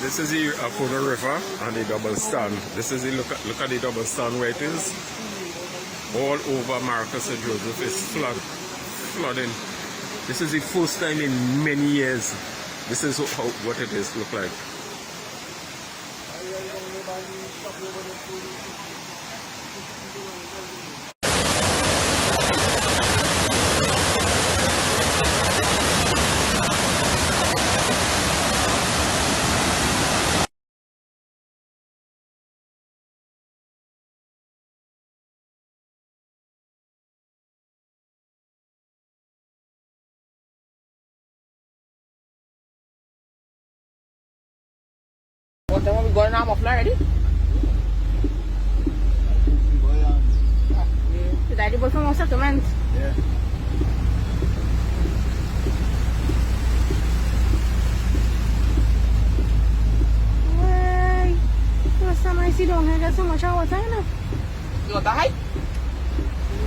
This is the Afuna River and the double stand. This is the look at the double stand where it is. All over Maracas and Joseph is flooding. This is the first time in many years. This is what it is look like. What time are we going now? Off already? Is that the boy from our settlement? Yeah. Why? First time I see down here, there's so much water in it. You want the height?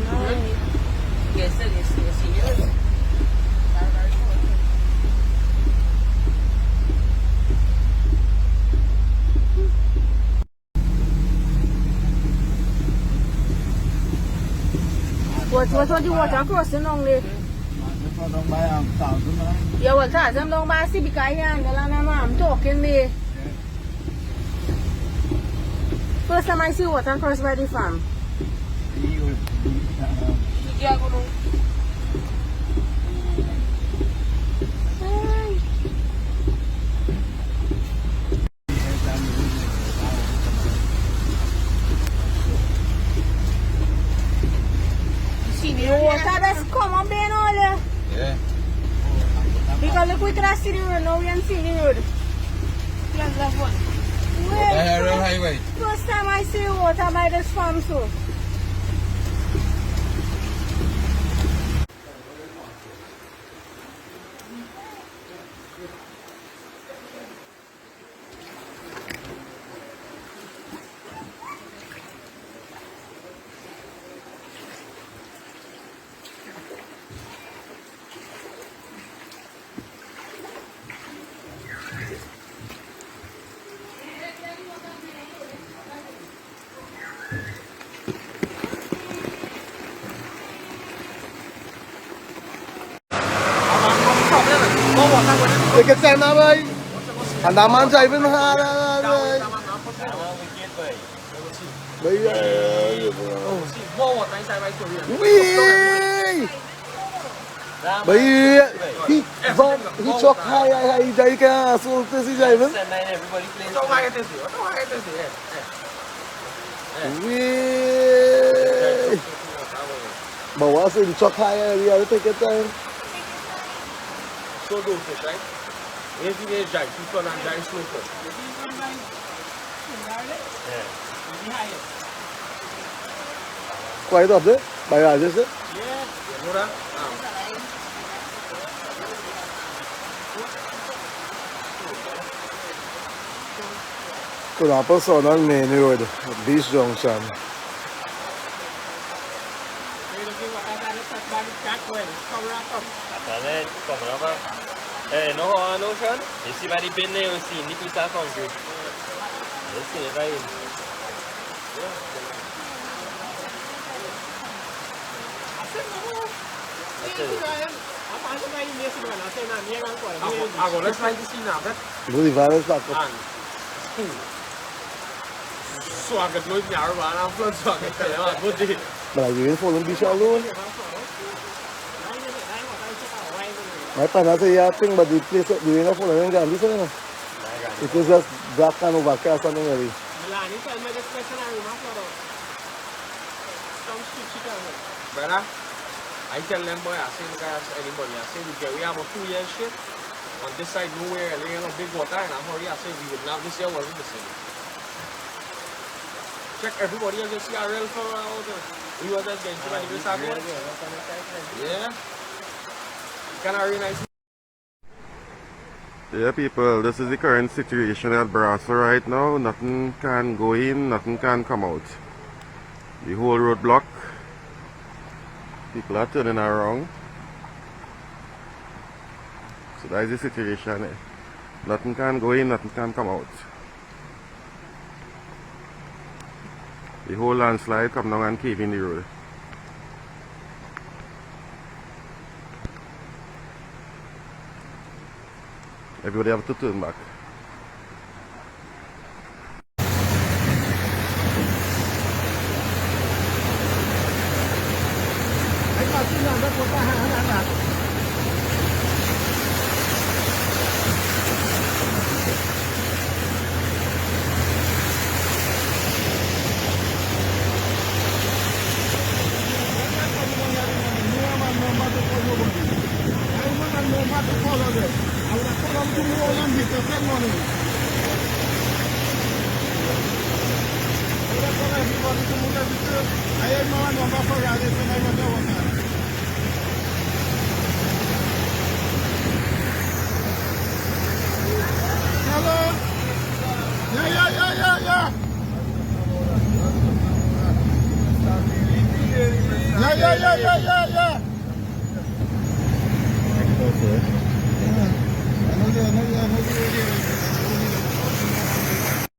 No. Yes, yes. What the water crossing on there? Yeah, well, that's them long by see because here and the land I'm talking there. First time I see water cross by the farm. The water that's come up there and all there. Yeah. Because look, we can see the road, now we can see the road. Yes, that one. The rail highway. First time I see water by this farm, so. They can send my way. And that man's even hard. He choked high, he can't so this is even. But what's in choked high, we have to take it time. So do fish, right? Everything is dry. Keep on and dry slow first. Yeah. Quite up there? By Rajesh? Yeah. You know that? Could happen on main road, Biche Junction. No, no, Sean. You see, by the bin there, you see, the piece of concrete. Let's see it right in. Agora let's try to see now, right? Do the virus back up. So I could look now, but I'm flood so I can tell you what did. But are you in for them Biche alone? My partner say yeah thing, but the place the rain fall and can listen, you know. It is just black and overcast and everything. Brother, I tell them boy, I say the guys anybody, I say we have a 2 year shit. On this side nowhere, there ain't no big water and I'm hurry, I say we would now this year wasn't the same. Check everybody else, you see our rail for out there. We were just getting to the Brasso. Yeah. Kind of really nice. Yeah, people, this is the current situation at Brasso right now. Nothing can go in, nothing can come out. The whole road block. People are turning around. So that is the situation. Nothing can go in, nothing can come out. The whole landslide come down and cave in the road. Everybody have to turn back.